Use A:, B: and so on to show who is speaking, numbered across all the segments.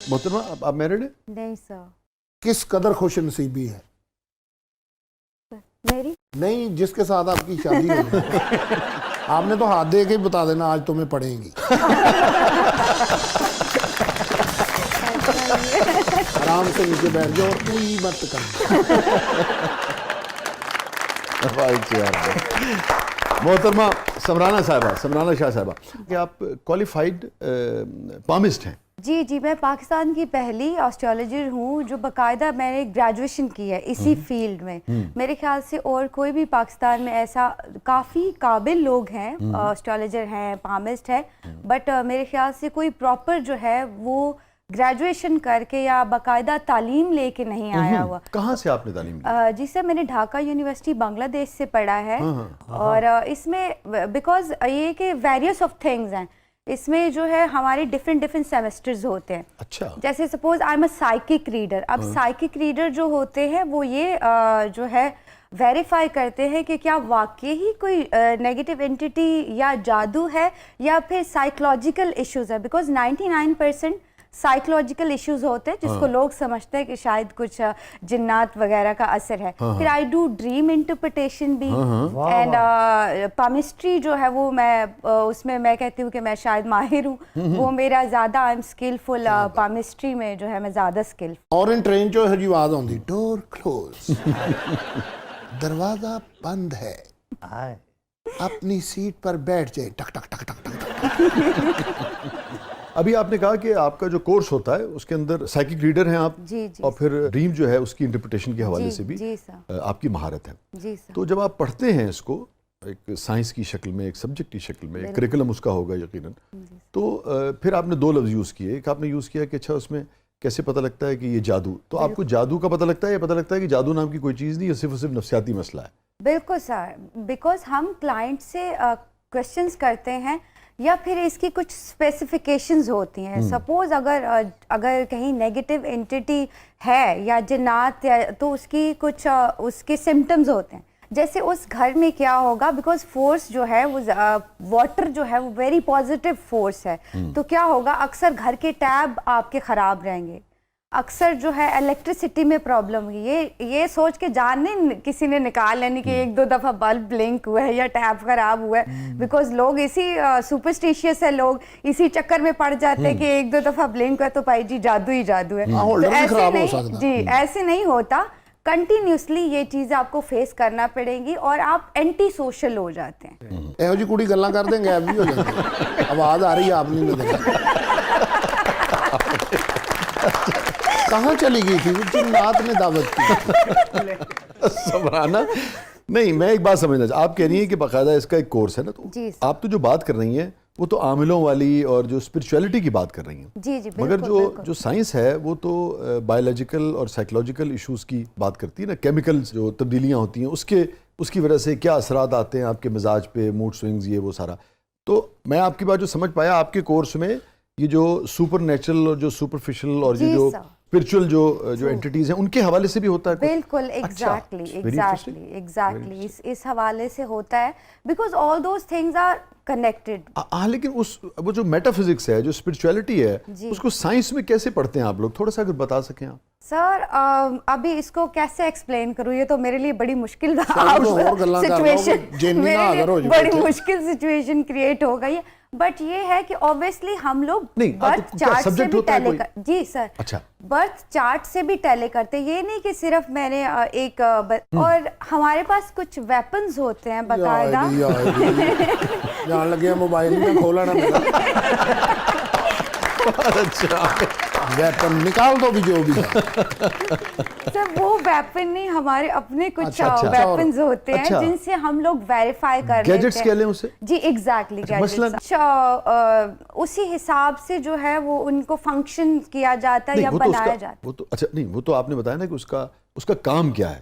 A: محترمہ آپ میرڈ ہیں؟
B: نہیں سر.
C: کس قدر خوش نصیبی ہے؟
B: میری
C: نہیں، جس کے ساتھ آپ کی شادی ہو گئی. آپ نے تو ہاتھ دے کے ہی بتا دینا آج تمہیں پڑھیں گی. آرام سے نیچے بیٹھ جاؤ اور کوئی مت کرنا.
A: محترمہ سمرانہ صاحبہ، سمرانہ شاہ صاحبہ، کہ آپ کوالیفائڈ پامسٹ ہیں.
B: جی جی، میں پاکستان کی پہلی آسٹرالوجر ہوں جو باقاعدہ میں نے گریجویشن کی ہے اسی فیلڈ میں. میرے خیال سے اور کوئی بھی پاکستان میں ایسا کافی قابل لوگ ہیں، آسٹرالوجر ہیں، پامسٹ ہیں، بٹ میرے خیال سے کوئی پراپر جو ہے وہ گریجویشن کر کے یا باقاعدہ تعلیم لے کے نہیں آیا ہوا.
A: کہاں سے آپ نے تعلیم لی؟
B: جی سر، میں نے ڈھاکہ یونیورسٹی بنگلہ دیش سے پڑھا ہے. اور اس میں بیکاز یہ کہ ویریس آف تھنگز ہیں، اس میں جو ہے ہمارے ڈفرینٹ سیمسٹرز ہوتے ہیں.
A: اچھا.
B: جیسے suppose I am a psychic reader. اب سائیکک ریڈر جو ہوتے ہیں وہ یہ جو ہے ویریفائی کرتے ہیں کہ کیا واقعی ہی کوئی نیگیٹو انٹیٹی یا جادو ہے یا پھر سائیکولوجیکل ایشوز ہے. بیکاز 99% سائیکولوجیکل ایشوز ہوتے ہیں جس کو لوگ سمجھتے ہیں کہ شاید کچھ جنات وغیرہ کا اثر ہے. پھر آئی ڈو ڈریم انٹرپریٹیشن بھی، اینڈ پامسٹری جو ہے وہ میں اس میں میں کہتی ہوں کہ میں شاید ماہر ہوں. وہ میرا زیادہ آئی ایم اسکلفل پامسٹری میں جو ہے میں زیادہ اسکل.
C: اور ان ٹرین چو ہجی آواز آتی ڈور کلوز، دروازہ بند ہے، اپنی سیٹ پر بیٹھ جائے. ٹک ٹک ٹک ٹک ٹک.
A: ابھی آپ نے کہا کہ آپ کا جو کورس ہوتا ہے اس کے اندر سائیکک ریڈر ہیں آپ،
B: جی جی،
A: اور پھر ڈریم جو ہے اس کی انٹرپریٹیشن کے حوالے سے بھی
B: جی سر،
A: آپ کی مہارت ہے.
B: جی سر.
A: تو جب آپ پڑھتے ہیں اس کو ایک سائنس کی شکل میں، ایک سبجیکٹ کی شکل میں، ایک کریکولم اس کا ہوگا یقیناً، تو پھر آپ نے دو لفظ یوز کیے. ایک آپ نے یوز کیا کہ اچھا اس میں کیسے پتہ لگتا ہے کہ یہ جادو، تو آپ کو جادو کا پتہ لگتا ہے یا پتہ لگتا ہے کہ جادو نام کی کوئی چیز نہیں، یہ صرف اور صرف نفسیاتی مسئلہ ہے؟
B: بالکل سر، بیکاز ہم کلائنٹ سے کوشچنس کرتے ہیں یا پھر اس کی کچھ اسپیسیفیکیشنز ہوتی ہیں. سپوز اگر کہیں نیگیٹو انٹیٹی ہے یا جنات، تو اس کی کچھ اس کے سمٹمز ہوتے ہیں. جیسے اس گھر میں کیا ہوگا، بیکاز فورس جو ہے وہ واٹر جو ہے وہ ویری پازیٹیو فورس ہے. تو کیا ہوگا، اکثر گھر کے ٹیب آپ کے خراب رہیں گے، اکثر جو ہے الیکٹریسٹی میں پرابلم ہوگی. یہ سوچ کے جان نہیں کسی نے نکال لینی کہ ایک دو دفعہ بلب بلنک ہوا ہے یا ٹیپ خراب ہوا ہے. بیکاز لوگ اسی سپرسٹیشیس ہے، لوگ اسی چکر میں پڑ جاتے ہیں کہ ایک دو دفعہ بلنک ہوا تو بھائی جی جادو ہی جادو ہے. تو ایسے نہیں، جی ایسے نہیں ہوتا. کنٹینیوسلی یہ چیزیں آپ کو فیس کرنا پڑیں گی اور آپ اینٹی سوشل ہو جاتے ہیں.
C: ایہو جی کڑی گلاں کر دیں گے بھی ہو جاتے ہیں. آواز آ رہی ہے، آپ نے دیکھا کہاں چلی گئی تھی؟ جنات نے دعوت کی.
A: سمرانہ نہیں، میں ایک بات سمجھنا چاہتا، آپ کہہ رہی ہیں کہ باقاعدہ اس کا ایک کورس ہے نا، تو آپ تو جو بات کر رہی ہیں وہ تو عاملوں والی اور جو اسپرچویلٹی کی بات کر رہی ہیں.
B: جی جی،
A: مگر جو سائنس ہے وہ تو بایولوجیکل اور سائیکولوجیکل ایشوز کی بات کرتی ہے نا، کیمیکل جو تبدیلیاں ہوتی ہیں اس کی وجہ سے کیا اثرات آتے ہیں آپ کے مزاج پہ، موڈ سوئنگز، یہ وہ سارا. تو میں آپ کی بات جو سمجھ پایا، آپ کے کورس میں یہ جو سپر نیچرل اور جو سپرفیشل اور یہ جو اسپرچول جو انٹیٹیز ہیں ان کے حوالے سے بھی ہوتا ہے؟
B: بالکل، ایگزیکٹلی اس حوالے سے ہوتا ہے. Because all those things are connected.
A: ہاں، لیکن وہ جو میٹا فزکس ہے، جو اسپرچویلٹی ہے، اس کو سائنس میں کیسے پڑھتے ہیں آپ لوگ؟ تھوڑا سا اگر بتا سکیں آپ.
B: سر ابھی اس کو کیسے ایکسپلین کروں، یہ تو میرے لیے بڑی مشکل بڑی مشکل سچویشن کریٹ ہو گئی ہے. بٹ یہ ہے کہ اوبیسلی ہم لوگ برتھ چارٹ سے بھی ٹیلے جی سر، برتھ چارٹ سے بھی ٹیلے کرتے. یہ نہیں کہ صرف میں نے ایک، اور ہمارے پاس کچھ ویپنز ہوتے ہیں باقاعدہ.
C: جان لگے موبائل میں کھولا نہ ویپن نکال دو بھی جو بھی
B: سر. وہ ویپن نہیں، ہمارے اپنے کچھ ویپنز ہوتے ہیں جن سے ہم لوگ ویریفائی کر لیتے ہیں.
A: گیجٹس کہہ لیں اسے.
B: جی ایگزیکٹلی، گیجٹس. اسی حساب سے جو ہے وہ ان کو فنکشن کیا جاتا ہے یا بنایا جاتا ہے.
A: وہ تو اچھا نہیں، وہ تو آپ نے بتایا نا کہ اس کا کام کیا ہے.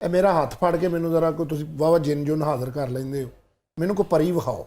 C: ਇਹ ਮੇਰਾ ਹੱਥ ਫੜ ਕੇ ਮੈਨੂੰ ਜ਼ਰਾ ਕੋਈ ਤੁਸੀਂ ਵਾਵਾ ਜਿੰਨ ਜੁਨ ਹਾਜ਼ਰ ਕਰ ਲੈਂਦੇ ਹੋ, ਮੈਨੂੰ ਕੋਈ ਪਰੀ ਵਿਖਾਓ।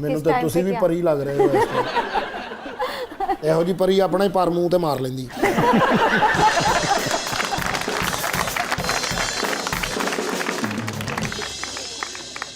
C: ਮੈਨੂੰ ਤਾਂ ਤੁਸੀਂ ਵੀ ਪਰੀ ਲੱਗ ਰਹੇ ਹੋ ਇਸ ਟਾਈਮ। ਇਹੋ ਜੀ ਪਰੀ ਆਪਣਾ ਹੀ ਪਰ ਮੂੰਹ ਤੇ ਮਾਰ ਲੈਂਦੀ।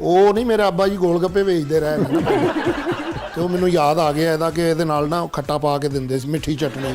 C: ਉਹ ਨਹੀਂ ਮੇਰੇ ਅੱਬਾ ਜੀ ਗੋਲ ਗੱਪੇ ਵੇਚਦੇ ਰਹੇ ਨੇ ਤੇ ਉਹ ਮੈਨੂੰ ਯਾਦ ਆ ਗਿਆ ਇਹਦਾ ਕਿ ਇਹਦੇ ਨਾਲ ਨਾ ਖੱਟਾ ਪਾ ਕੇ ਦਿੰਦੇ ਸੀ, ਮਿੱਠੀ ਚਟਨੀ।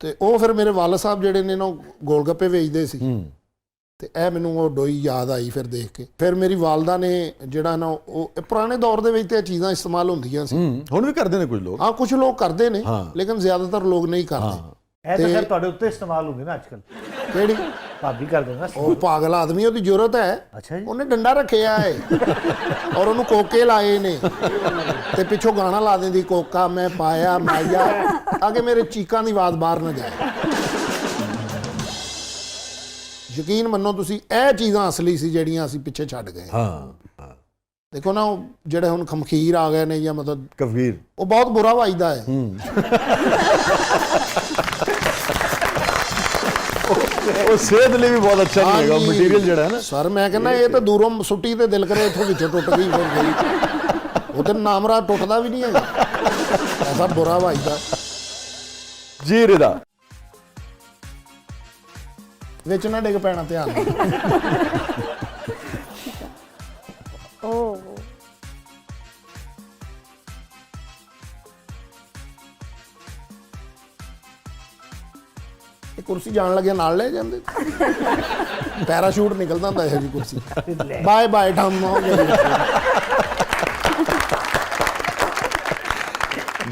C: ਤੇ ਉਹ ਫਿਰ ਮੇਰੇ ਵਾਲਦ ਸਾਹਿਬ ਜਿਹੜੇ ਨੇ ਨਾ ਗੋਲ ਗੱਪੇ ਵੇਚਦੇ ਸੀ, ਤੇ ਇਹ ਮੈਨੂੰ ਉਹ ਡੋਈ ਯਾਦ ਆਈ ਫਿਰ ਦੇਖ ਕੇ। ਫਿਰ ਮੇਰੀ ਵਾਲਦਾ ਨੇ ਜਿਹੜਾ ਨਾ ਉਹ ਪੁਰਾਣੇ ਦੌਰ ਦੇ ਵਿੱਚ ਤੇ ਇਹ ਚੀਜ਼ਾਂ ਇਸਤੇਮਾਲ ਹੁੰਦੀਆਂ ਸੀ।
A: ਹੁਣ ਵੀ ਕਰਦੇ ਨੇ ਕੁਝ ਲੋਕ।
C: ਹਾਂ ਕੁਝ ਲੋਕ ਕਰਦੇ ਨੇ,
A: ਹਾਂ।
C: ਲੇਕਿਨ ਜ਼ਿਆਦਾਤਰ ਲੋਕ ਨਹੀਂ ਕਰਦੇ।
D: ਇਹ ਤਾਂ ਫਿਰ ਤੁਹਾਡੇ ਉੱਤੇ ਇਸਤੇਮਾਲ ਹੁੰਦੇ ਨਾ ਅੱਜਕੱਲ,
C: ਕਿਹੜੀ
D: ਭਾਬੀ ਕਰਦੇ ਨਾ।
C: ਉਹ ਪਾਗਲ ਆਦਮੀ, ਉਹਦੀ ਜ਼ਰੂਰਤ ਹੈ।
D: ਅੱਛਾ ਜੀ।
C: ਉਹਨੇ ਡੰਡਾ ਰੱਖਿਆ ਹੈ ਔਰ ਉਹਨੂੰ ਕੋਕੇ ਲਾਏ ਨੇ ਤੇ ਪਿੱਛੋਂ ਗਾਣਾ ਲਾ ਦਿੰਦੀ, ਕੋਕਾ ਮੈਂ ਪਾਇਆ ਮਾਇਆ, ਤਾਂ ਕਿ ਮੇਰੇ ਚੀਕਾਂ ਦੀ ਆਵਾਜ਼ ਬਾਹਰ ਨਾ ਜਾਏ। ਯਕੀਨ ਮੰਨੋ ਤੁਸੀਂ, ਇਹ ਚੀਜ਼ਾਂ ਅਸਲੀ ਸੀ ਜਿਹੜੀਆਂ ਅਸੀਂ ਪਿੱਛੇ ਛੱਡ ਗਏ।
A: ਹਾਂ
C: ਦੇਖੋ ਨਾ ਉਹ ਜਿਹੜੇ ਹੁਣ ਖਮਖੀਰ ਆ ਗਏ ਨੇ ਜਾਂ ਮਤਲਬ
A: ਕਬੀਰ,
C: ਉਹ ਬਹੁਤ ਬੁਰਾ ਵੱਜਦਾ ਹੈ।
A: ਉਹ ਸਿਹਤ ਲਈ ਵੀ ਬਹੁਤ ਅੱਛਾ ਨਹੀਂ ਹੈਗਾ ਮਟੀਰੀਅਲ ਜਿਹੜਾ ਹੈ ਨਾ
C: ਸਰ। ਮੈਂ ਕਹਿੰਦਾ ਇਹ ਤਾਂ ਦੂਰੋਂ ਸੁੱਟੀ ਤੇ ਦਿਲ ਕਰੇ ਇੱਥੋਂ ਵਿੱਚੋਂ ਟੁੱਟ ਗਈ ਫਿਰ ਗਈ, ਉਹ ਤੇ ਨਾਮਰਾ ਟੁੱਟਦਾ ਵੀ ਨਹੀਂ ਹੈਗਾ, ਐਸਾ ਬੁਰਾ ਵੱਜਦਾ।
A: ਜੀ ਰਿਦਾ,
C: ਵਿੱਚ ਨਾ ਡਿੱਗ ਪੈਣਾ, ਧਿਆਨ ਨਾਲ। ਇਹ ਕੁਰਸੀ ਜਾਣ ਲੱਗਿਆ ਨਾਲ ਲੈ ਜਾਂਦੇ, ਪੈਰਾਸ਼ੂਟ ਨਿਕਲਦਾ ਹੁੰਦਾ ਇਹੋ ਜਿਹੀ ਕੁਰਸੀ। ਬਾਏ ਬਾਏ ਠੰਮ ਹੋ ਗਿਆ।